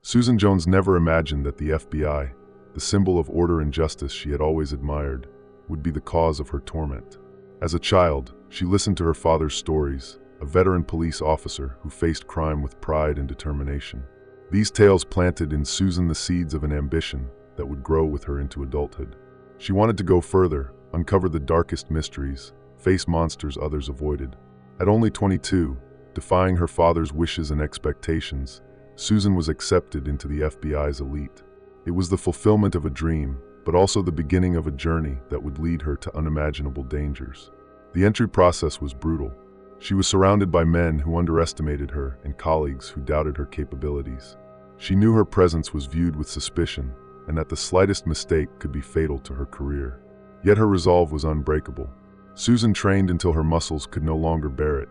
Susan Jones never imagined that the FBI, the symbol of order and justice she had always admired, would be the cause of her torment. As a child, she listened to her father's stories, a veteran police officer who faced crime with pride and determination. These tales planted in Susan the seeds of an ambition that would grow with her into adulthood. She wanted to go further, uncover the darkest mysteries, face monsters others avoided. At only 22, defying her father's wishes and expectations, Susan was accepted into the FBI's elite. It was the fulfillment of a dream, but also the beginning of a journey that would lead her to unimaginable dangers. The entry process was brutal. She was surrounded by men who underestimated her and colleagues who doubted her capabilities. She knew her presence was viewed with suspicion, and that the slightest mistake could be fatal to her career. Yet her resolve was unbreakable. Susan trained until her muscles could no longer bear it,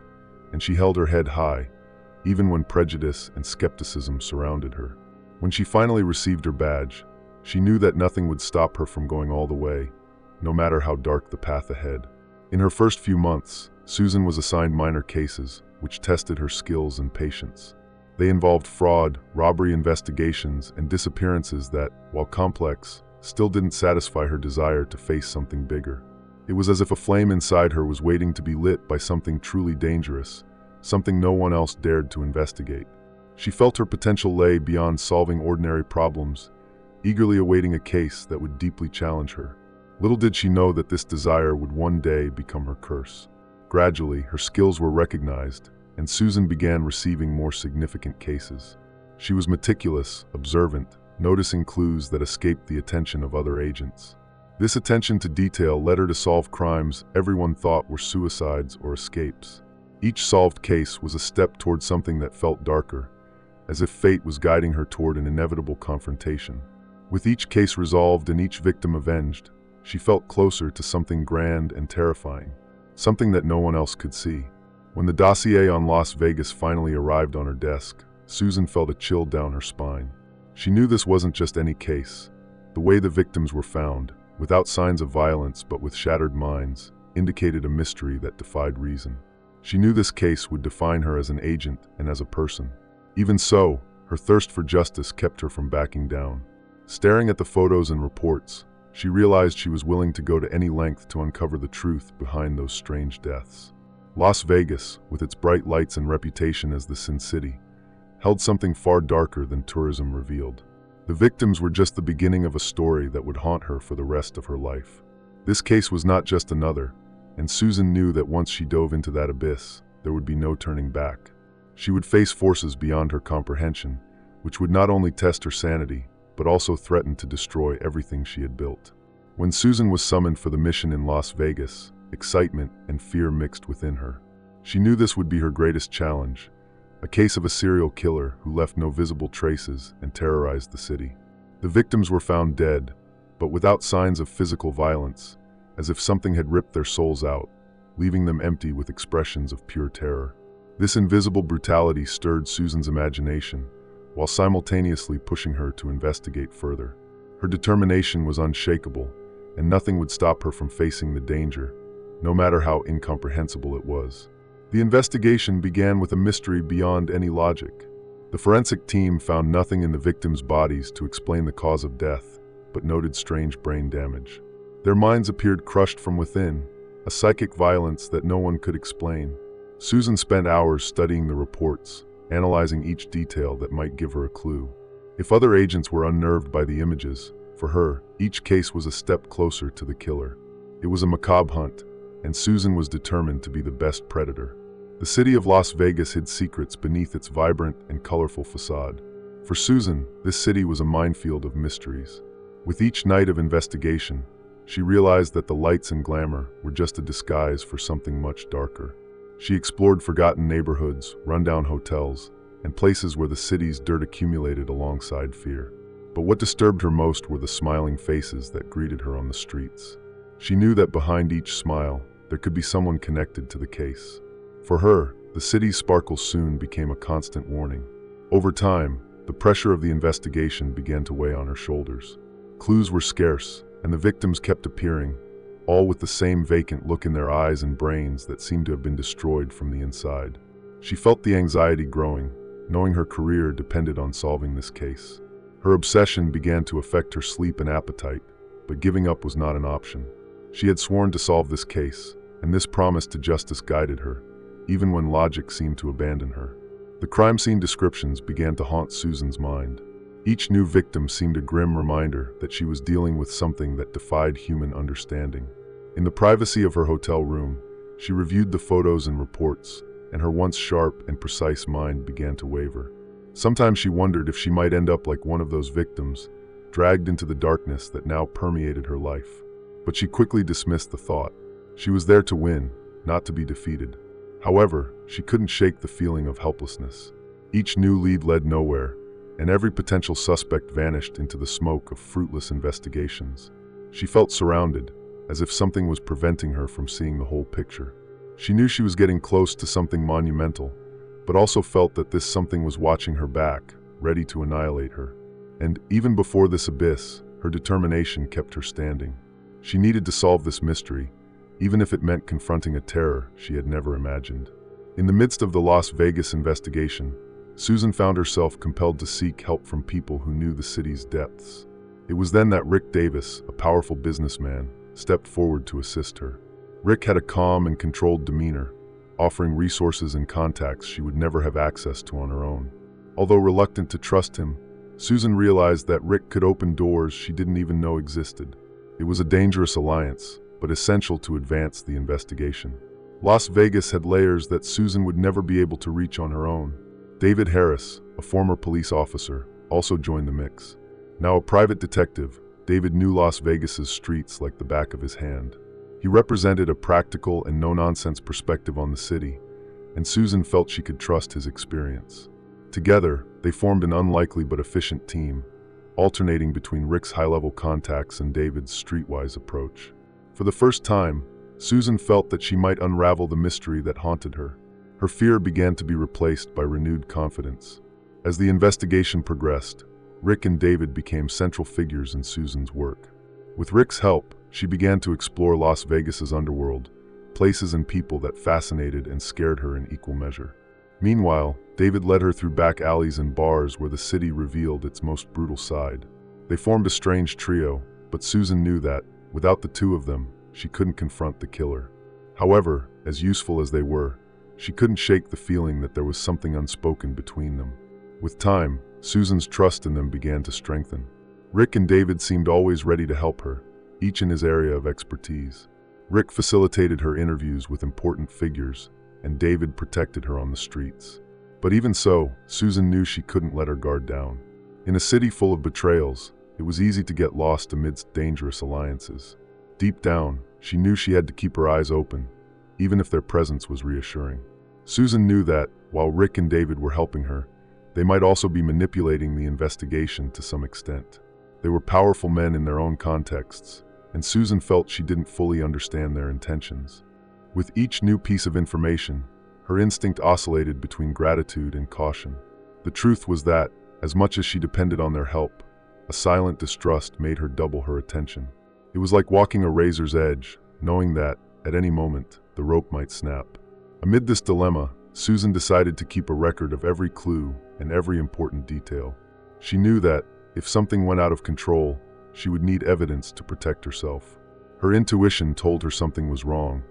and she held her head high, even when prejudice and skepticism surrounded her. When she finally received her badge, she knew that nothing would stop her from going all the way, no matter how dark the path ahead. In her first few months, Susan was assigned minor cases, which tested her skills and patience. They involved fraud, robbery investigations, and disappearances that, while complex, still didn't satisfy her desire to face something bigger. It was as if a flame inside her was waiting to be lit by something truly dangerous, something no one else dared to investigate. She felt her potential lay beyond solving ordinary problems, eagerly awaiting a case that would deeply challenge her. Little did she know that this desire would one day become her curse. Gradually, her skills were recognized, and Susan began receiving more significant cases. She was meticulous, observant, noticing clues that escaped the attention of other agents. This attention to detail led her to solve crimes everyone thought were suicides or escapes. Each solved case was a step toward something that felt darker, as if fate was guiding her toward an inevitable confrontation. With each case resolved and each victim avenged, she felt closer to something grand and terrifying, something that no one else could see. When the dossier on Las Vegas finally arrived on her desk, Susan felt a chill down her spine. She knew this wasn't just any case. The way the victims were found, without signs of violence but with shattered minds, indicated a mystery that defied reason. She knew this case would define her as an agent and as a person. Even so, her thirst for justice kept her from backing down. Staring at the photos and reports, she realized she was willing to go to any length to uncover the truth behind those strange deaths. Las Vegas, with its bright lights and reputation as the Sin City, held something far darker than tourism revealed. The victims were just the beginning of a story that would haunt her for the rest of her life. This case was not just another, and Susan knew that once she dove into that abyss, there would be no turning back. She would face forces beyond her comprehension, which would not only test her sanity, but also threaten to destroy everything she had built. When Susan was summoned for the mission in Las Vegas, excitement and fear mixed within her. She knew this would be her greatest challenge, a case of a serial killer who left no visible traces and terrorized the city. The victims were found dead, but without signs of physical violence, as if something had ripped their souls out, leaving them empty with expressions of pure terror. This invisible brutality stirred Susan's imagination, while simultaneously pushing her to investigate further. Her determination was unshakable, and nothing would stop her from facing the danger, no matter how incomprehensible it was. The investigation began with a mystery beyond any logic. The forensic team found nothing in the victims' bodies to explain the cause of death, but noted strange brain damage. Their minds appeared crushed from within, a psychic violence that no one could explain. Susan spent hours studying the reports, analyzing each detail that might give her a clue. If other agents were unnerved by the images, for her, each case was a step closer to the killer. It was a macabre hunt, and Susan was determined to be the best predator. The city of Las Vegas hid secrets beneath its vibrant and colorful facade. For Susan, this city was a minefield of mysteries. With each night of investigation, she realized that the lights and glamour were just a disguise for something much darker. She explored forgotten neighborhoods, rundown hotels, and places where the city's dirt accumulated alongside fear. But what disturbed her most were the smiling faces that greeted her on the streets. She knew that behind each smile, there could be someone connected to the case. For her, the city's sparkle soon became a constant warning. Over time, the pressure of the investigation began to weigh on her shoulders. Clues were scarce, and the victims kept appearing, all with the same vacant look in their eyes and brains that seemed to have been destroyed from the inside. She felt the anxiety growing, knowing her career depended on solving this case. Her obsession began to affect her sleep and appetite, but giving up was not an option. She had sworn to solve this case, and this promise to justice guided her, even when logic seemed to abandon her. The crime scene descriptions began to haunt Susan's mind. Each new victim seemed a grim reminder that she was dealing with something that defied human understanding. In the privacy of her hotel room, she reviewed the photos and reports, and her once sharp and precise mind began to waver. Sometimes she wondered if she might end up like one of those victims, dragged into the darkness that now permeated her life. But she quickly dismissed the thought. She was there to win, not to be defeated. However, she couldn't shake the feeling of helplessness. Each new lead led nowhere, and every potential suspect vanished into the smoke of fruitless investigations. She felt surrounded, as if something was preventing her from seeing the whole picture. She knew she was getting close to something monumental, but also felt that this something was watching her back, ready to annihilate her. And even before this abyss, her determination kept her standing. She needed to solve this mystery, even if it meant confronting a terror she had never imagined. In the midst of the Las Vegas investigation, Susan found herself compelled to seek help from people who knew the city's depths. It was then that Rick Davis, a powerful businessman, stepped forward to assist her. Rick had a calm and controlled demeanor, offering resources and contacts she would never have access to on her own. Although reluctant to trust him, Susan realized that Rick could open doors she didn't even know existed. It was a dangerous alliance, but essential to advance the investigation. Las Vegas had layers that Susan would never be able to reach on her own. David Harris, a former police officer, also joined the mix. Now a private detective, David knew Las Vegas's streets like the back of his hand. He represented a practical and no-nonsense perspective on the city, and Susan felt she could trust his experience. Together, they formed an unlikely but efficient team, alternating between Rick's high-level contacts and David's streetwise approach. For the first time, Susan felt that she might unravel the mystery that haunted her. Her fear began to be replaced by renewed confidence. As the investigation progressed, Rick and David became central figures in Susan's work. With Rick's help, she began to explore Las Vegas's underworld, places and people that fascinated and scared her in equal measure. Meanwhile, David led her through back alleys and bars where the city revealed its most brutal side. They formed a strange trio, but Susan knew that, without the two of them, she couldn't confront the killer. However, as useful as they were, she couldn't shake the feeling that there was something unspoken between them. With time, Susan's trust in them began to strengthen. Rick and David seemed always ready to help her, each in his area of expertise. Rick facilitated her interviews with important figures, and David protected her on the streets. But even so, Susan knew she couldn't let her guard down. In a city full of betrayals, it was easy to get lost amidst dangerous alliances. Deep down, she knew she had to keep her eyes open, even if their presence was reassuring. Susan knew that, while Rick and David were helping her, they might also be manipulating the investigation to some extent. They were powerful men in their own contexts, and Susan felt she didn't fully understand their intentions. With each new piece of information, her instinct oscillated between gratitude and caution. The truth was that, as much as she depended on their help, a silent distrust made her double her attention. It was like walking a razor's edge, knowing that, at any moment, the rope might snap. Amid this dilemma, Susan decided to keep a record of every clue and every important detail. She knew that, if something went out of control, she would need evidence to protect herself. Her intuition told her something was wrong,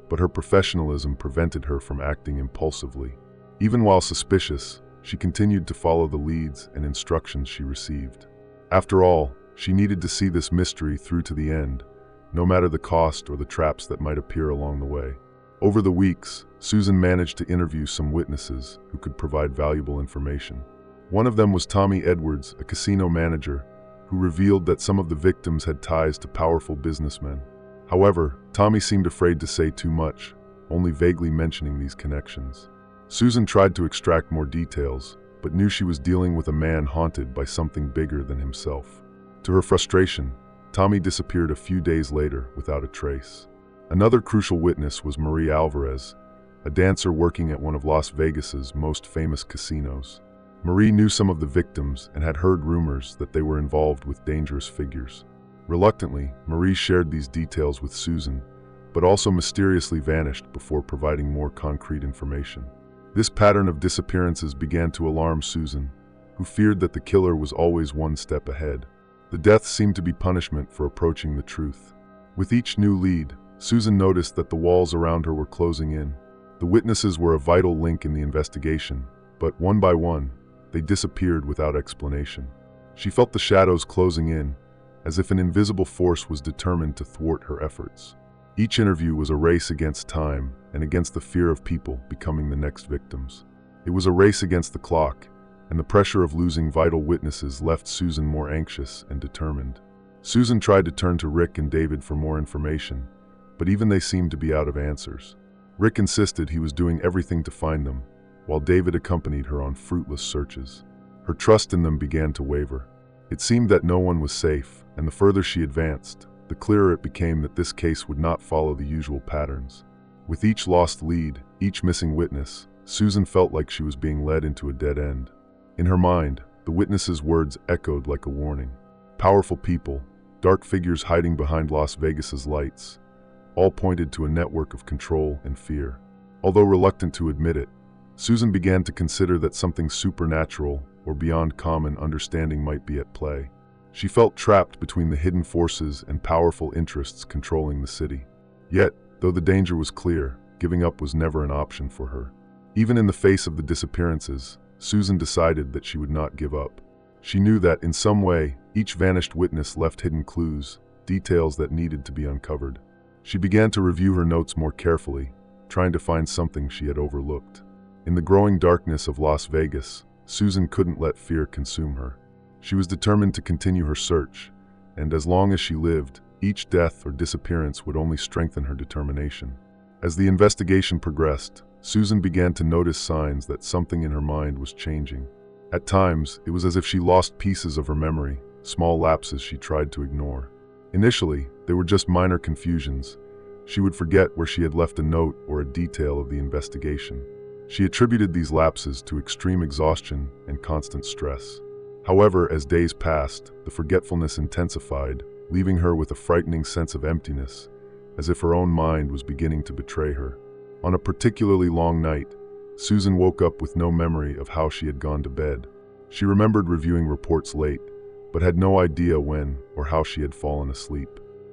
but her professionalism prevented her from acting impulsively. Even while suspicious, she continued to follow the leads and instructions she received. After all, she needed to see this mystery through to the end, no matter the cost or the traps that might appear along the way. Over the weeks, Susan managed to interview some witnesses who could provide valuable information. One of them was Tommy Edwards, a casino manager, who revealed that some of the victims had ties to powerful businessmen. However, Tommy seemed afraid to say too much, only vaguely mentioning these connections. Susan tried to extract more details, but knew she was dealing with a man haunted by something bigger than himself. To her frustration, Tommy disappeared a few days later without a trace. Another crucial witness was Marie Alvarez, a dancer working at one of Las Vegas's most famous casinos. Marie knew some of the victims and had heard rumors that they were involved with dangerous figures. Reluctantly, Marie shared these details with Susan, but also mysteriously vanished before providing more concrete information. This pattern of disappearances began to alarm Susan, who feared that the killer was always one step ahead. The deaths seemed to be punishment for approaching the truth. With each new lead, Susan noticed that the walls around her were closing in. The witnesses were a vital link in the investigation, but one by one, they disappeared without explanation. She felt the shadows closing in, as if an invisible force was determined to thwart her efforts. Each interview was a race against time and against the fear of people becoming the next victims. It was a race against the clock, and the pressure of losing vital witnesses left Susan more anxious and determined. Susan tried to turn to Rick and David for more information, but even they seemed to be out of answers. Rick insisted he was doing everything to find them, while David accompanied her on fruitless searches. Her trust in them began to waver. It seemed that no one was safe, and the further she advanced, the clearer it became that this case would not follow the usual patterns. With each lost lead, each missing witness, Susan felt like she was being led into a dead end. In her mind, the witnesses' words echoed like a warning. Powerful people, dark figures hiding behind Las Vegas's lights, all pointed to a network of control and fear. Although reluctant to admit it, Susan began to consider that something supernatural or beyond common understanding might be at play. She felt trapped between the hidden forces and powerful interests controlling the city. Yet, though the danger was clear, giving up was never an option for her. Even in the face of the disappearances, Susan decided that she would not give up. She knew that, in some way, each vanished witness left hidden clues, details that needed to be uncovered. She began to review her notes more carefully, trying to find something she had overlooked. In the growing darkness of Las Vegas, Susan couldn't let fear consume her. She was determined to continue her search, and as long as she lived, each death or disappearance would only strengthen her determination. As the investigation progressed, Susan began to notice signs that something in her mind was changing. At times, it was as if she lost pieces of her memory, small lapses she tried to ignore. Initially, they were just minor confusions. She would forget where she had left a note or a detail of the investigation. She attributed these lapses to extreme exhaustion and constant stress. However, as days passed, the forgetfulness intensified, leaving her with a frightening sense of emptiness, as if her own mind was beginning to betray her. On a particularly long night, Susan woke up with no memory of how she had gone to bed. She remembered reviewing reports late, but had no idea when or how she had fallen asleep.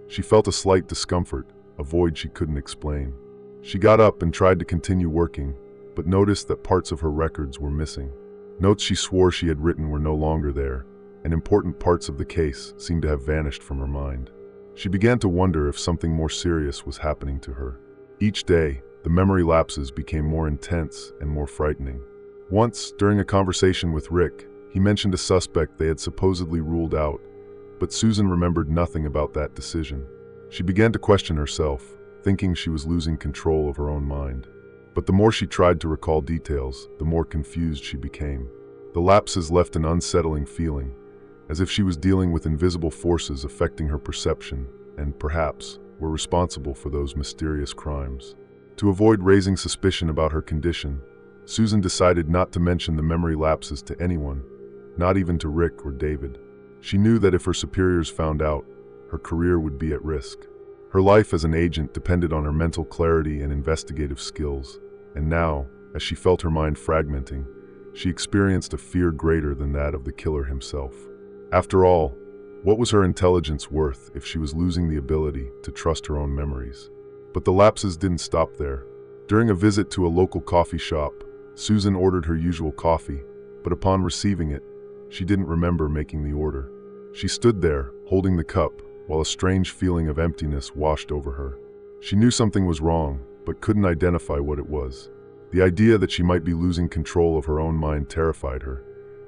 She felt a slight discomfort, a void she couldn't explain. She got up and tried to continue working, but noticed that parts of her records were missing. Notes she swore she had written were no longer there, and important parts of the case seemed to have vanished from her mind. She began to wonder if something more serious was happening to her. Each day, the memory lapses became more intense and more frightening. Once, during a conversation with Rick, he mentioned a suspect they had supposedly ruled out, but Susan remembered nothing about that decision. She began to question herself, thinking she was losing control of her own mind. But the more she tried to recall details, the more confused she became. The lapses left an unsettling feeling, as if she was dealing with invisible forces affecting her perception and, perhaps, were responsible for those mysterious crimes. To avoid raising suspicion about her condition, Susan decided not to mention the memory lapses to anyone, not even to Rick or David. She knew that if her superiors found out, her career would be at risk. Her life as an agent depended on her mental clarity and investigative skills, and now, as she felt her mind fragmenting, she experienced a fear greater than that of the killer himself. After all, what was her intelligence worth if she was losing the ability to trust her own memories? But the lapses didn't stop there. During a visit to a local coffee shop, Susan ordered her usual coffee, but upon receiving it, she didn't remember making the order. She stood there, holding the cup, while a strange feeling of emptiness washed over her. She knew something was wrong, but couldn't identify what it was. The idea that she might be losing control of her own mind terrified her,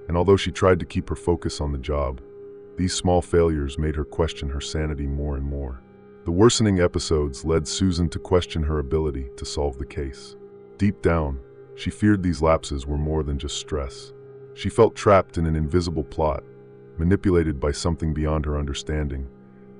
and although she tried to keep her focus on the job, these small failures made her question her sanity more and more. The worsening episodes led Susan to question her ability to solve the case. Deep down, she feared these lapses were more than just stress. She felt trapped in an invisible plot, manipulated by something beyond her understanding,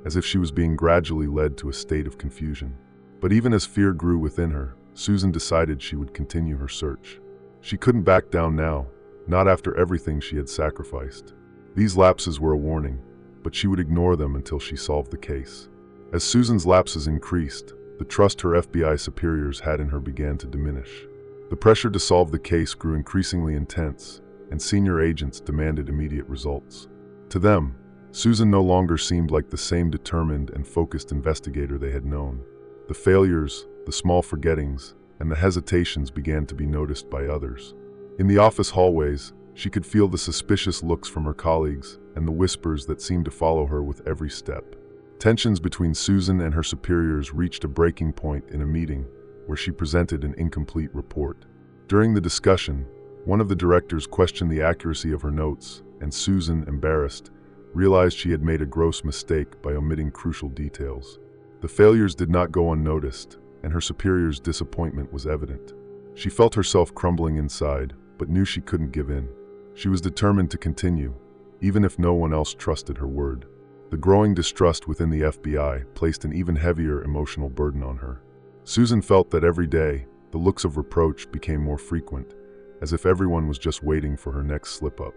as if she was being gradually led to a state of confusion. But even as fear grew within her, Susan decided she would continue her search. She couldn't back down now, not after everything she had sacrificed. These lapses were a warning, but she would ignore them until she solved the case. As Susan's lapses increased, the trust her FBI superiors had in her began to diminish. The pressure to solve the case grew increasingly intense, and senior agents demanded immediate results. To them, Susan no longer seemed like the same determined and focused investigator they had known. The failures, the small forgettings, and the hesitations began to be noticed by others. In the office hallways, she could feel the suspicious looks from her colleagues and the whispers that seemed to follow her with every step. Tensions between Susan and her superiors reached a breaking point in a meeting where she presented an incomplete report. During the discussion, one of the directors questioned the accuracy of her notes, and Susan, embarrassed, realized she had made a gross mistake by omitting crucial details. The failures did not go unnoticed, and her superior's disappointment was evident. She felt herself crumbling inside, but knew she couldn't give in. She was determined to continue, even if no one else trusted her word. The growing distrust within the FBI placed an even heavier emotional burden on her. Susan felt that every day, the looks of reproach became more frequent, as if everyone was just waiting for her next slip-up.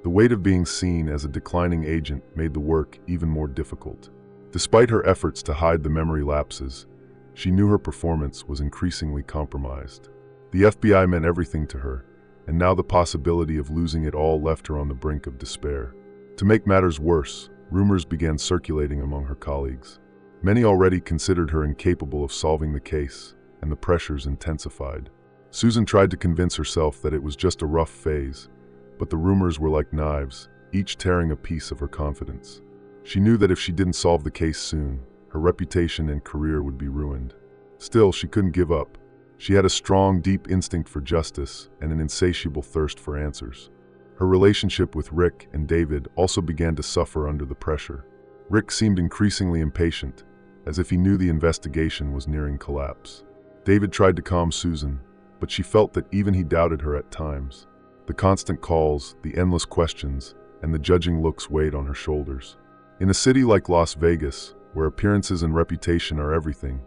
The weight of being seen as a declining agent made the work even more difficult. Despite her efforts to hide the memory lapses, she knew her performance was increasingly compromised. The FBI meant everything to her, and now the possibility of losing it all left her on the brink of despair. To make matters worse, rumors began circulating among her colleagues. Many already considered her incapable of solving the case, and the pressures intensified. Susan tried to convince herself that it was just a rough phase, but the rumors were like knives, each tearing a piece of her confidence. She knew that if she didn't solve the case soon, her reputation and career would be ruined. Still, she couldn't give up. She had a strong, deep instinct for justice and an insatiable thirst for answers. Her relationship with Rick and David also began to suffer under the pressure. Rick seemed increasingly impatient, as if he knew the investigation was nearing collapse. David tried to calm Susan, but she felt that even he doubted her at times. The constant calls, the endless questions, and the judging looks weighed on her shoulders. In a city like Las Vegas, where appearances and reputation are everything,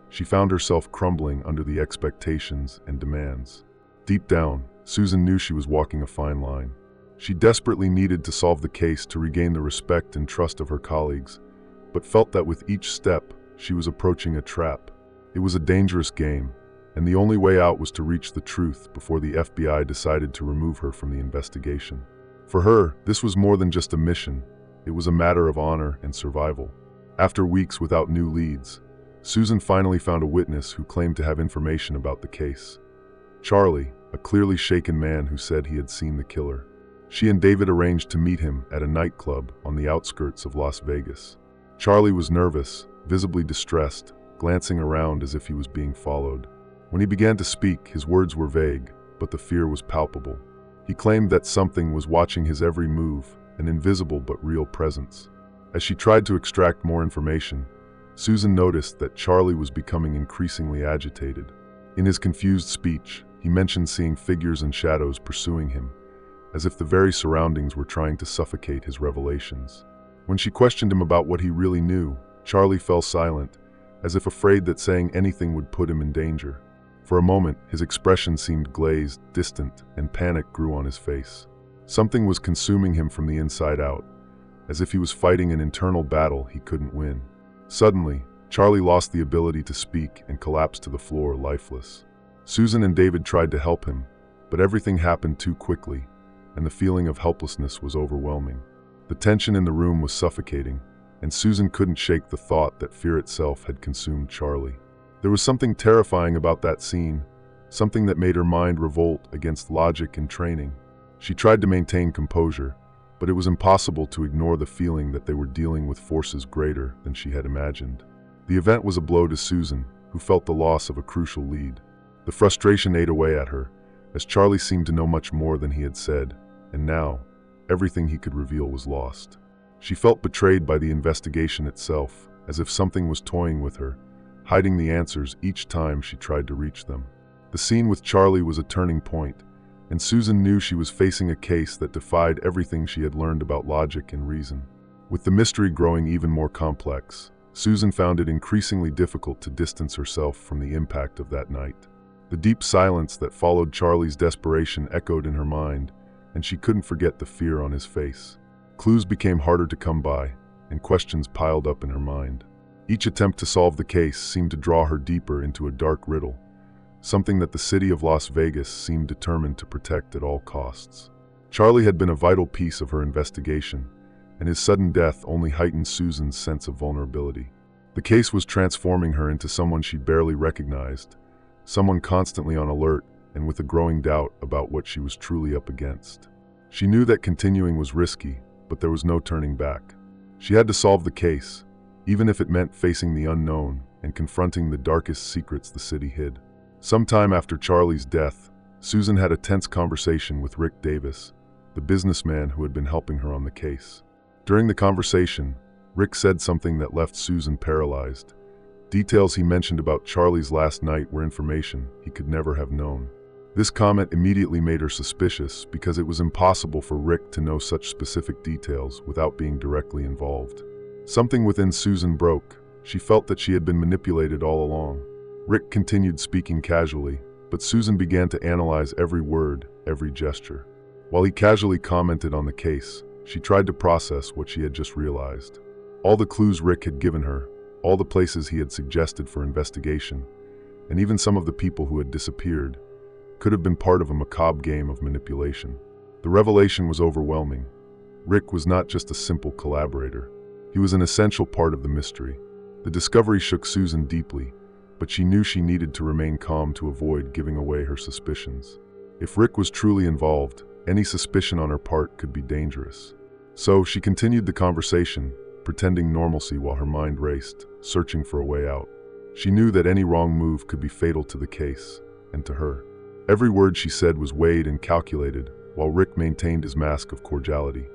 she found herself crumbling under the expectations and demands. Deep down, Susan knew she was walking a fine line. She desperately needed to solve the case to regain the respect and trust of her colleagues, but felt that with each step, she was approaching a trap. It was a dangerous game, and the only way out was to reach the truth before the FBI decided to remove her from the investigation. For her, this was more than just a mission. It was a matter of honor and survival. After weeks without new leads, Susan finally found a witness who claimed to have information about the case. Charlie, a clearly shaken man who said he had seen the killer. She and David arranged to meet him at a nightclub on the outskirts of Las Vegas. Charlie was nervous, visibly distressed, glancing around as if he was being followed. When he began to speak, his words were vague, but the fear was palpable. He claimed that something was watching his every move, an invisible but real presence. As she tried to extract more information, Susan noticed that Charlie was becoming increasingly agitated. In his confused speech, he mentioned seeing figures and shadows pursuing him, as if the very surroundings were trying to suffocate his revelations. When she questioned him about what he really knew, Charlie fell silent, as if afraid that saying anything would put him in danger. For a moment, his expression seemed glazed, distant, and panic grew on his face. Something was consuming him from the inside out, as if he was fighting an internal battle he couldn't win. Suddenly, Charlie lost the ability to speak and collapsed to the floor, lifeless. Susan and David tried to help him, but everything happened too quickly, and the feeling of helplessness was overwhelming. The tension in the room was suffocating, and Susan couldn't shake the thought that fear itself had consumed Charlie. There was something terrifying about that scene, something that made her mind revolt against logic and training. She tried to maintain composure, but it was impossible to ignore the feeling that they were dealing with forces greater than she had imagined. The event was a blow to Susan, who felt the loss of a crucial lead. The frustration ate away at her, as Charlie seemed to know much more than he had said, and now, everything he could reveal was lost. She felt betrayed by the investigation itself, as if something was toying with her, hiding the answers each time she tried to reach them. The scene with Charlie was a turning point, and Susan knew she was facing a case that defied everything she had learned about logic and reason. With the mystery growing even more complex, Susan found it increasingly difficult to distance herself from the impact of that night. The deep silence that followed Charlie's desperation echoed in her mind, and she couldn't forget the fear on his face. Clues became harder to come by, and questions piled up in her mind. Each attempt to solve the case seemed to draw her deeper into a dark riddle, something that the city of Las Vegas seemed determined to protect at all costs. Charlie had been a vital piece of her investigation, and his sudden death only heightened Susan's sense of vulnerability. The case was transforming her into someone she barely recognized, someone constantly on alert and with a growing doubt about what she was truly up against. She knew that continuing was risky, but there was no turning back. She had to solve the case, even if it meant facing the unknown and confronting the darkest secrets the city hid. Sometime after Charlie's death, Susan had a tense conversation with Rick Davis, the businessman who had been helping her on the case. During the conversation, Rick said something that left Susan paralyzed. Details he mentioned about Charlie's last night were information he could never have known. This comment immediately made her suspicious because it was impossible for Rick to know such specific details without being directly involved. Something within Susan broke. She felt that she had been manipulated all along. Rick continued speaking casually, but Susan began to analyze every word, every gesture. While he casually commented on the case, she tried to process what she had just realized. All the clues Rick had given her, all the places he had suggested for investigation, and even some of the people who had disappeared, could have been part of a macabre game of manipulation. The revelation was overwhelming. Rick was not just a simple collaborator. He was an essential part of the mystery. The discovery shook Susan deeply, but she knew she needed to remain calm to avoid giving away her suspicions. If Rick was truly involved, any suspicion on her part could be dangerous. So she continued the conversation, pretending normalcy while her mind raced, searching for a way out. She knew that any wrong move could be fatal to the case, and to her. Every word she said was weighed and calculated, while Rick maintained his mask of cordiality.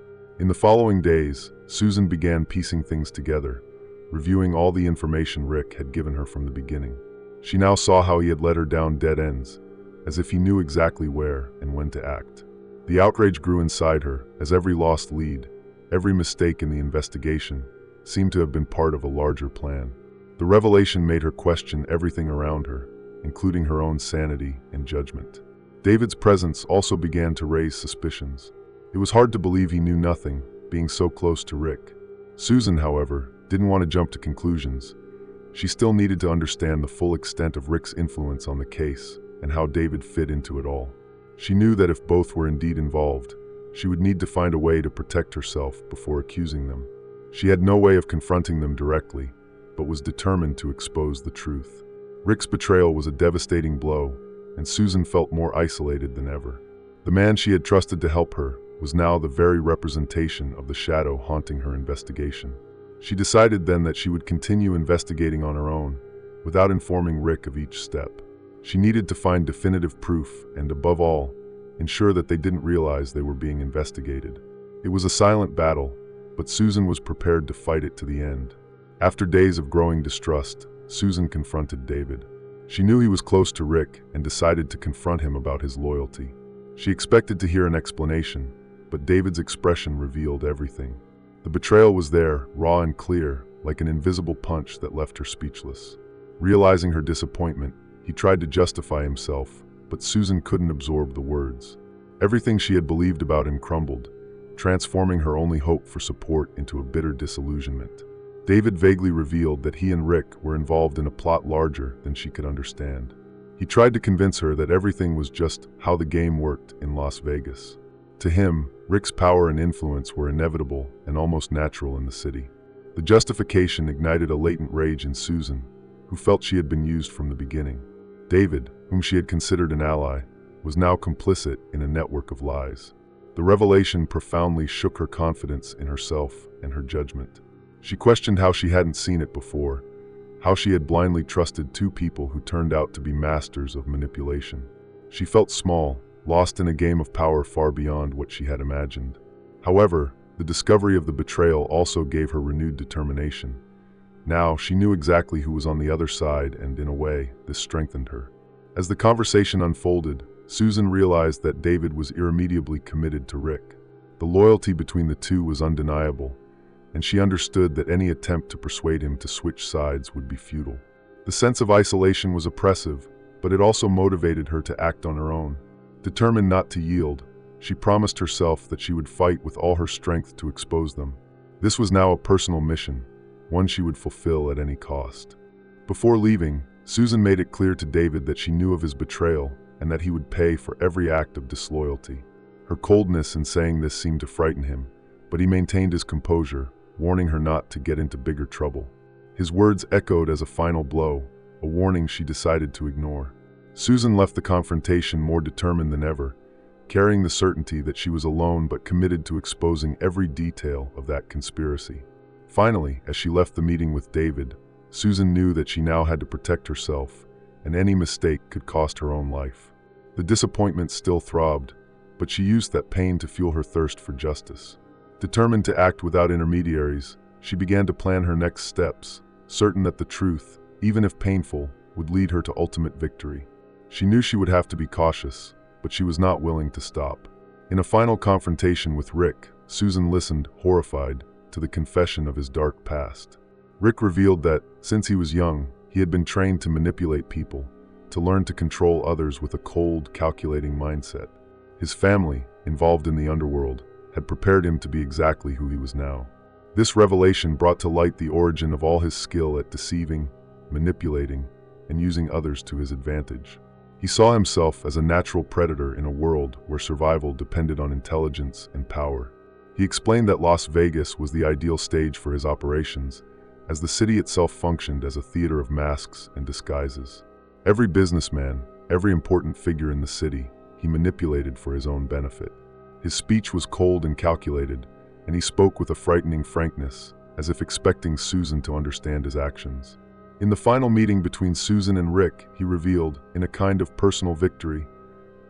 In the following days, Susan began piecing things together, reviewing all the information Rick had given her from the beginning. She now saw how he had led her down dead ends, as if he knew exactly where and when to act. The outrage grew inside her, as every lost lead, every mistake in the investigation, seemed to have been part of a larger plan. The revelation made her question everything around her, including her own sanity and judgment. David's presence also began to raise suspicions. It was hard to believe he knew nothing, being so close to Rick. Susan, however, didn't want to jump to conclusions. She still needed to understand the full extent of Rick's influence on the case and how David fit into it all. She knew that if both were indeed involved, she would need to find a way to protect herself before accusing them. She had no way of confronting them directly, but was determined to expose the truth. Rick's betrayal was a devastating blow, and Susan felt more isolated than ever. The man she had trusted to help her was now the very representation of the shadow haunting her investigation. She decided then that she would continue investigating on her own, without informing Rick of each step. She needed to find definitive proof and, above all, ensure that they didn't realize they were being investigated. It was a silent battle, but Susan was prepared to fight it to the end. After days of growing distrust, Susan confronted David. She knew he was close to Rick and decided to confront him about his loyalty. She expected to hear an explanation, but David's expression revealed everything. The betrayal was there, raw and clear, like an invisible punch that left her speechless. Realizing her disappointment, he tried to justify himself, but Susan couldn't absorb the words. Everything she had believed about him crumbled, transforming her only hope for support into a bitter disillusionment. David vaguely revealed that he and Rick were involved in a plot larger than she could understand. He tried to convince her that everything was just how the game worked in Las Vegas. To him, Rick's power and influence were inevitable and almost natural in the city. The justification ignited a latent rage in Susan, who felt she had been used from the beginning. David, whom she had considered an ally, was now complicit in a network of lies. The revelation profoundly shook her confidence in herself and her judgment. She questioned how she hadn't seen it before, how she had blindly trusted two people who turned out to be masters of manipulation. She felt small, lost in a game of power far beyond what she had imagined. However, the discovery of the betrayal also gave her renewed determination. Now, she knew exactly who was on the other side, and in a way, this strengthened her. As the conversation unfolded, Susan realized that David was irremediably committed to Rick. The loyalty between the two was undeniable, and she understood that any attempt to persuade him to switch sides would be futile. The sense of isolation was oppressive, but it also motivated her to act on her own. Determined not to yield, she promised herself that she would fight with all her strength to expose them. This was now a personal mission, one she would fulfill at any cost. Before leaving, Susan made it clear to David that she knew of his betrayal and that he would pay for every act of disloyalty. Her coldness in saying this seemed to frighten him, but he maintained his composure, warning her not to get into bigger trouble. His words echoed as a final blow, a warning she decided to ignore. Susan left the confrontation more determined than ever, carrying the certainty that she was alone but committed to exposing every detail of that conspiracy. Finally, as she left the meeting with David, Susan knew that she now had to protect herself, and any mistake could cost her own life. The disappointment still throbbed, but she used that pain to fuel her thirst for justice. Determined to act without intermediaries, she began to plan her next steps, certain that the truth, even if painful, would lead her to ultimate victory. She knew she would have to be cautious, but she was not willing to stop. In a final confrontation with Rick, Susan listened, horrified, to the confession of his dark past. Rick revealed that, since he was young, he had been trained to manipulate people, to learn to control others with a cold, calculating mindset. His family, involved in the underworld, had prepared him to be exactly who he was now. This revelation brought to light the origin of all his skill at deceiving, manipulating, and using others to his advantage. He saw himself as a natural predator in a world where survival depended on intelligence and power. He explained that Las Vegas was the ideal stage for his operations, as the city itself functioned as a theater of masks and disguises. Every businessman, every important figure in the city, he manipulated for his own benefit. His speech was cold and calculated, and he spoke with a frightening frankness, as if expecting Susan to understand his actions. In the final meeting between Susan and Rick, he revealed, in a kind of personal victory,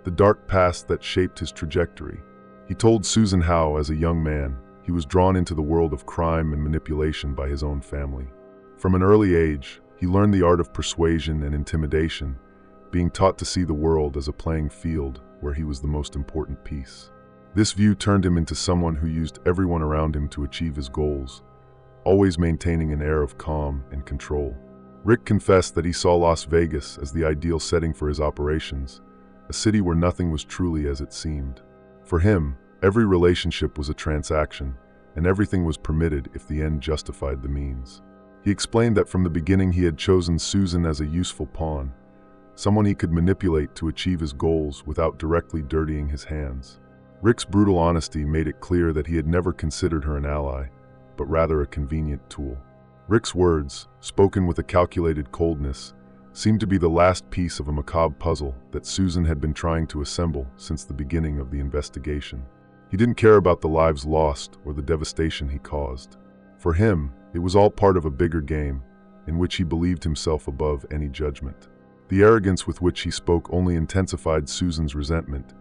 the dark past that shaped his trajectory. He told Susan how, as a young man, he was drawn into the world of crime and manipulation by his own family. From an early age, he learned the art of persuasion and intimidation, being taught to see the world as a playing field where he was the most important piece. This view turned him into someone who used everyone around him to achieve his goals, always maintaining an air of calm and control. Rick confessed that he saw Las Vegas as the ideal setting for his operations, a city where nothing was truly as it seemed. For him, every relationship was a transaction, and everything was permitted if the end justified the means. He explained that from the beginning he had chosen Susan as a useful pawn, someone he could manipulate to achieve his goals without directly dirtying his hands. Rick's brutal honesty made it clear that he had never considered her an ally, but rather a convenient tool. Rick's words, spoken with a calculated coldness, seemed to be the last piece of a macabre puzzle that Susan had been trying to assemble since the beginning of the investigation. He didn't care about the lives lost or the devastation he caused. For him, it was all part of a bigger game, in which he believed himself above any judgment. The arrogance with which he spoke only intensified Susan's resentment,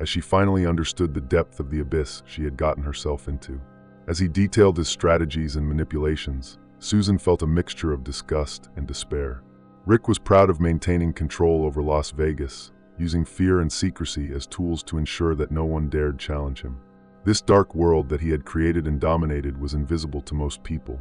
as she finally understood the depth of the abyss she had gotten herself into. As he detailed his strategies and manipulations, Susan felt a mixture of disgust and despair. Rick was proud of maintaining control over Las Vegas, using fear and secrecy as tools to ensure that no one dared challenge him. This dark world that he had created and dominated was invisible to most people,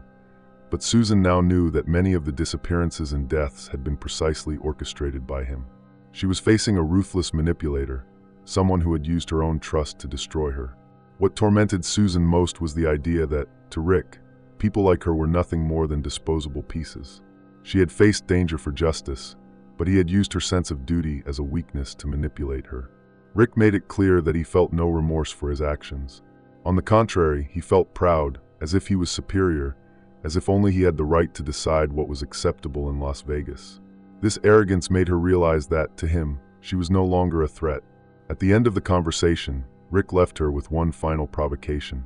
but Susan now knew that many of the disappearances and deaths had been precisely orchestrated by him. She was facing a ruthless manipulator, someone who had used her own trust to destroy her. What tormented Susan most was the idea that, to Rick, people like her were nothing more than disposable pieces. She had faced danger for justice, but he had used her sense of duty as a weakness to manipulate her. Rick made it clear that he felt no remorse for his actions. On the contrary, he felt proud, as if he was superior, as if only he had the right to decide what was acceptable in Las Vegas. This arrogance made her realize that, to him, she was no longer a threat. At the end of the conversation, Rick left her with one final provocation.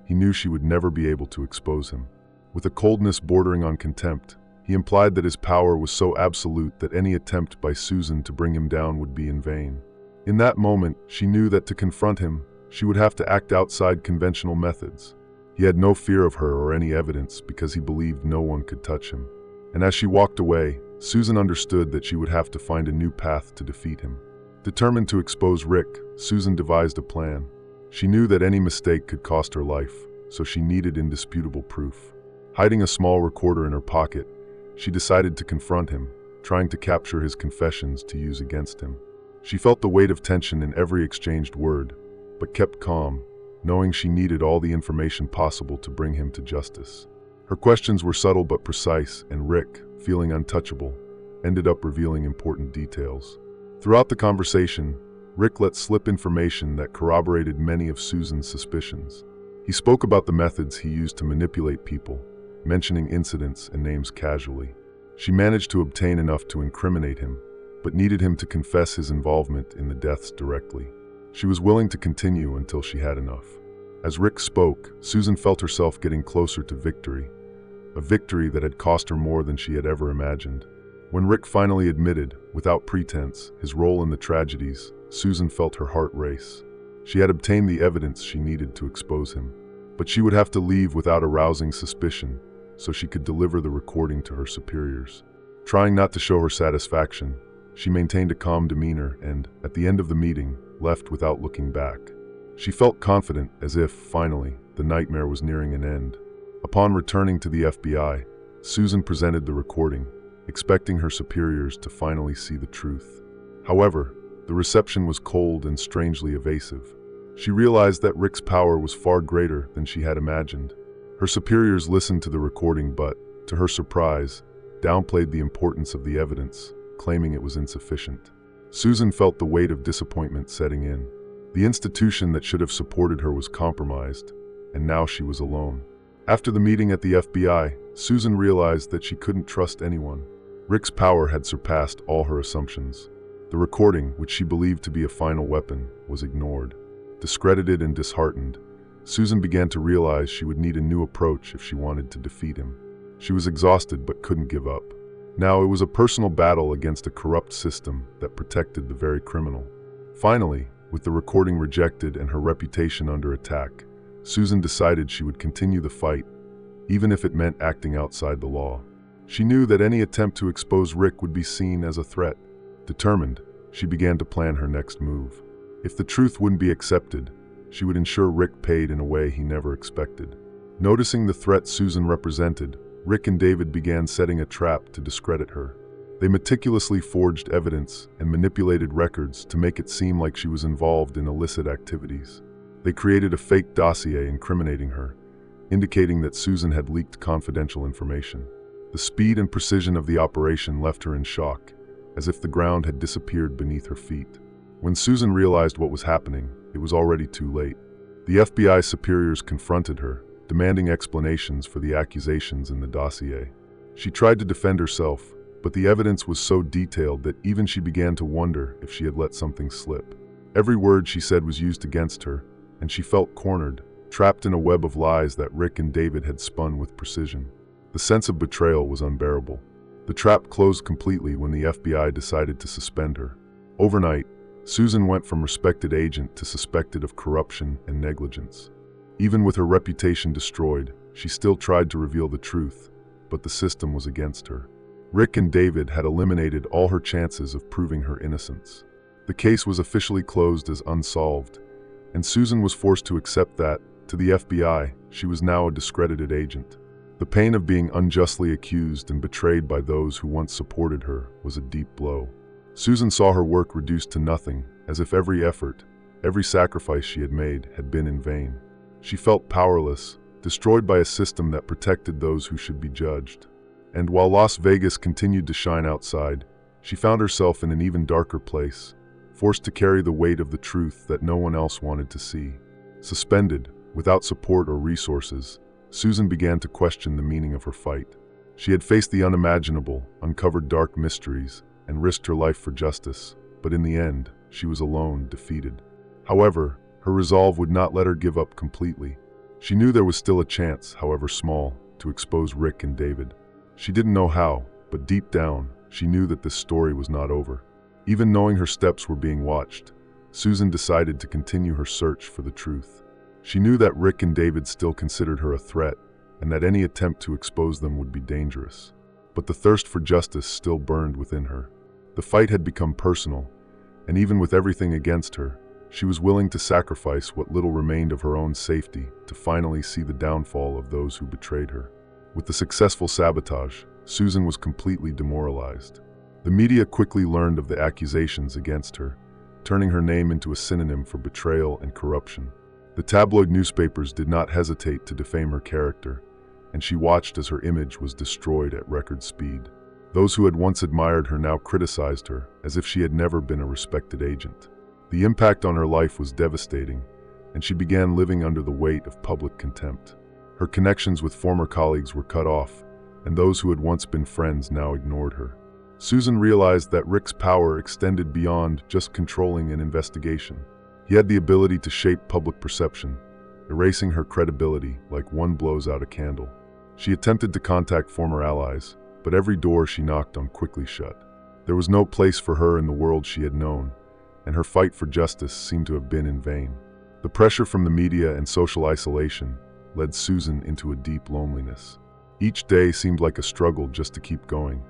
He knew she would never be able to expose him. With a coldness bordering on contempt, he implied that his power was so absolute that any attempt by Susan to bring him down would be in vain. In that moment, she knew that to confront him, she would have to act outside conventional methods. He had no fear of her or any evidence because he believed no one could touch him. And as she walked away, Susan understood that she would have to find a new path to defeat him. Determined to expose Rick, Susan devised a plan. She knew that any mistake could cost her life, so she needed indisputable proof. Hiding a small recorder in her pocket, she decided to confront him, trying to capture his confessions to use against him. She felt the weight of tension in every exchanged word, but kept calm, knowing she needed all the information possible to bring him to justice. Her questions were subtle but precise, and Rick, feeling untouchable, ended up revealing important details. Throughout the conversation, Rick let slip information that corroborated many of Susan's suspicions. He spoke about the methods he used to manipulate people, mentioning incidents and names casually. She managed to obtain enough to incriminate him, but needed him to confess his involvement in the deaths directly. She was willing to continue until she had enough. As Rick spoke, Susan felt herself getting closer to victory, a victory that had cost her more than she had ever imagined. When Rick finally admitted, without pretense, his role in the tragedies, Susan felt her heart race. She had obtained the evidence she needed to expose him, but she would have to leave without arousing suspicion so she could deliver the recording to her superiors. Trying not to show her satisfaction, she maintained a calm demeanor and, at the end of the meeting, left without looking back. She felt confident, as if, finally, the nightmare was nearing an end. Upon returning to the FBI, Susan presented the recording, expecting her superiors to finally see the truth. However, the reception was cold and strangely evasive. She realized that Rick's power was far greater than she had imagined. Her superiors listened to the recording but, to her surprise, downplayed the importance of the evidence, claiming it was insufficient. Susan felt the weight of disappointment setting in. The institution that should have supported her was compromised, and now she was alone. After the meeting at the FBI, Susan realized that she couldn't trust anyone. Rick's power had surpassed all her assumptions. The recording, which she believed to be a final weapon, was ignored. Discredited and disheartened, Susan began to realize she would need a new approach if she wanted to defeat him. She was exhausted but couldn't give up. Now it was a personal battle against a corrupt system that protected the very criminal. Finally, with the recording rejected and her reputation under attack, Susan decided she would continue the fight, even if it meant acting outside the law. She knew that any attempt to expose Rick would be seen as a threat. Determined, she began to plan her next move. If the truth wouldn't be accepted, she would ensure Rick paid in a way he never expected. Noticing the threat Susan represented, Rick and David began setting a trap to discredit her. They meticulously forged evidence and manipulated records to make it seem like she was involved in illicit activities. They created a fake dossier incriminating her, indicating that Susan had leaked confidential information. The speed and precision of the operation left her in shock, as if the ground had disappeared beneath her feet. When Susan realized what was happening, it was already too late. The FBI superiors confronted her, demanding explanations for the accusations in the dossier. She tried to defend herself, but the evidence was so detailed that even she began to wonder if she had let something slip. Every word she said was used against her, and she felt cornered, trapped in a web of lies that Rick and David had spun with precision. The sense of betrayal was unbearable. The trap closed completely when the FBI decided to suspend her. Overnight, Susan went from respected agent to suspected of corruption and negligence. Even with her reputation destroyed, she still tried to reveal the truth, but the system was against her. Rick and David had eliminated all her chances of proving her innocence. The case was officially closed as unsolved, and Susan was forced to accept that, to the FBI, she was now a discredited agent. The pain of being unjustly accused and betrayed by those who once supported her was a deep blow. Susan saw her work reduced to nothing, as if every effort, every sacrifice she had made had been in vain. She felt powerless, destroyed by a system that protected those who should be judged. And while Las Vegas continued to shine outside, she found herself in an even darker place, forced to carry the weight of the truth that no one else wanted to see. Suspended, without support or resources, Susan began to question the meaning of her fight. She had faced the unimaginable, uncovered dark mysteries, and risked her life for justice, but in the end, she was alone, defeated. However, her resolve would not let her give up completely. She knew there was still a chance, however small, to expose Rick and David. She didn't know how, but deep down, she knew that this story was not over. Even knowing her steps were being watched, Susan decided to continue her search for the truth. She knew that Rick and David still considered her a threat, and that any attempt to expose them would be dangerous. But the thirst for justice still burned within her. The fight had become personal, and even with everything against her, she was willing to sacrifice what little remained of her own safety to finally see the downfall of those who betrayed her. With the successful sabotage, Susan was completely demoralized. The media quickly learned of the accusations against her, turning her name into a synonym for betrayal and corruption. The tabloid newspapers did not hesitate to defame her character, and she watched as her image was destroyed at record speed. Those who had once admired her now criticized her, as if she had never been a respected agent. The impact on her life was devastating, and she began living under the weight of public contempt. Her connections with former colleagues were cut off, and those who had once been friends now ignored her. Susan realized that Rick's power extended beyond just controlling an investigation. He had the ability to shape public perception, erasing her credibility like one blows out a candle. She attempted to contact former allies, but every door she knocked on quickly shut. There was no place for her in the world she had known, and her fight for justice seemed to have been in vain. The pressure from the media and social isolation led Susan into a deep loneliness. Each day seemed like a struggle just to keep going,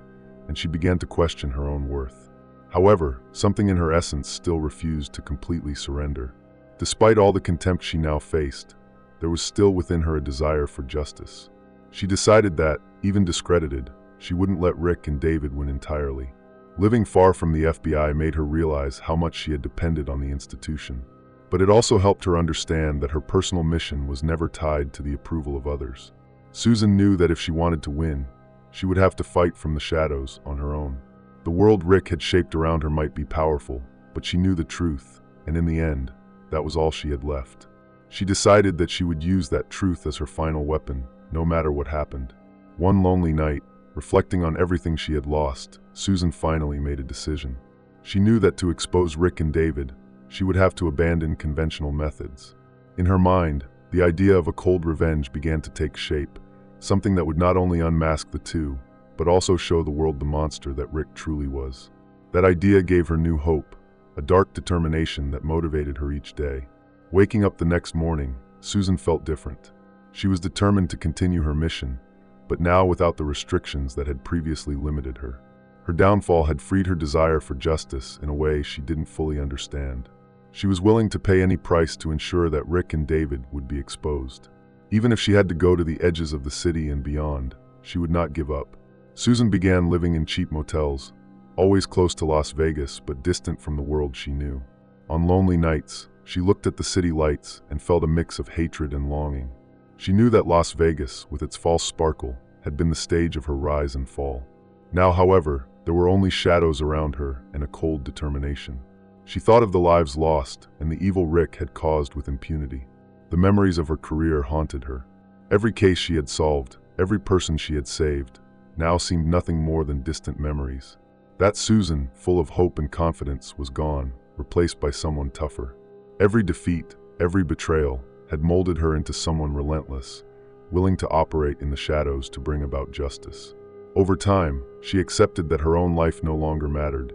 and she began to question her own worth. However, something in her essence still refused to completely surrender. Despite all the contempt she now faced, there was still within her a desire for justice. She decided that, even discredited, she wouldn't let Rick and David win entirely. Living far from the FBI made her realize how much she had depended on the institution. But it also helped her understand that her personal mission was never tied to the approval of others. Susan knew that if she wanted to win, she would have to fight from the shadows on her own. The world Rick had shaped around her might be powerful, but she knew the truth, and in the end, that was all she had left. She decided that she would use that truth as her final weapon, no matter what happened. One lonely night, reflecting on everything she had lost, Susan finally made a decision. She knew that to expose Rick and David, she would have to abandon conventional methods. In her mind, the idea of a cold revenge began to take shape, something that would not only unmask the two, but also show the world the monster that Rick truly was. That idea gave her new hope, a dark determination that motivated her each day. Waking up the next morning, Susan felt different. She was determined to continue her mission, but now without the restrictions that had previously limited her. Her downfall had freed her desire for justice in a way she didn't fully understand. She was willing to pay any price to ensure that Rick and David would be exposed. Even if she had to go to the edges of the city and beyond, she would not give up. Susan began living in cheap motels, always close to Las Vegas but distant from the world she knew. On lonely nights, she looked at the city lights and felt a mix of hatred and longing. She knew that Las Vegas, with its false sparkle, had been the stage of her rise and fall. Now, however, there were only shadows around her and a cold determination. She thought of the lives lost and the evil Rick had caused with impunity. The memories of her career haunted her. Every case she had solved, every person she had saved, now seemed nothing more than distant memories. That Susan, full of hope and confidence, was gone, replaced by someone tougher. Every defeat, every betrayal, had molded her into someone relentless, willing to operate in the shadows to bring about justice. Over time, she accepted that her own life no longer mattered.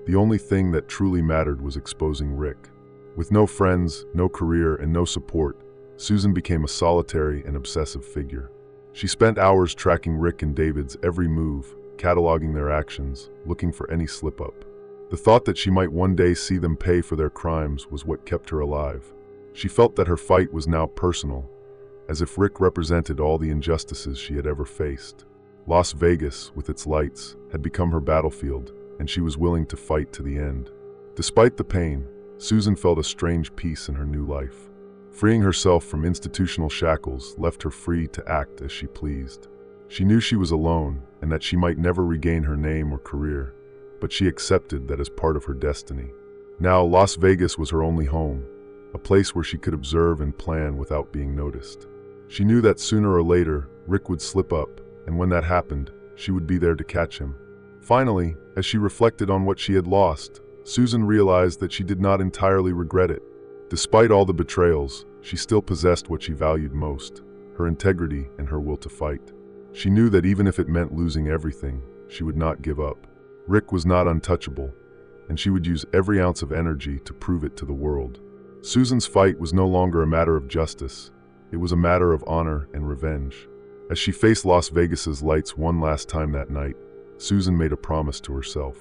The only thing that truly mattered was exposing Rick. With no friends, no career, and no support, Susan became a solitary and obsessive figure. She spent hours tracking Rick and David's every move, cataloging their actions, looking for any slip-up. The thought that she might one day see them pay for their crimes was what kept her alive. She felt that her fight was now personal, as if Rick represented all the injustices she had ever faced. Las Vegas, with its lights, had become her battlefield, and she was willing to fight to the end. Despite the pain, Susan felt a strange peace in her new life. Freeing herself from institutional shackles left her free to act as she pleased. She knew she was alone and that she might never regain her name or career, but she accepted that as part of her destiny. Now, Las Vegas was her only home, a place where she could observe and plan without being noticed. She knew that sooner or later, Rick would slip up, and when that happened, she would be there to catch him. Finally, as she reflected on what she had lost, Susan realized that she did not entirely regret it. Despite all the betrayals, she still possessed what she valued most, her integrity and her will to fight. She knew that even if it meant losing everything, she would not give up. Rick was not untouchable, and she would use every ounce of energy to prove it to the world. Susan's fight was no longer a matter of justice. It was a matter of honor and revenge. As she faced Las Vegas's lights one last time that night, Susan made a promise to herself.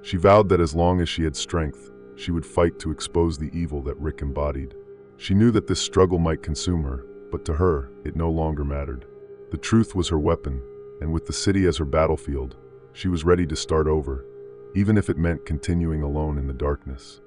She vowed that as long as she had strength, she would fight to expose the evil that Rick embodied. She knew that this struggle might consume her, but to her, it no longer mattered. The truth was her weapon, and with the city as her battlefield, she was ready to start over, even if it meant continuing alone in the darkness.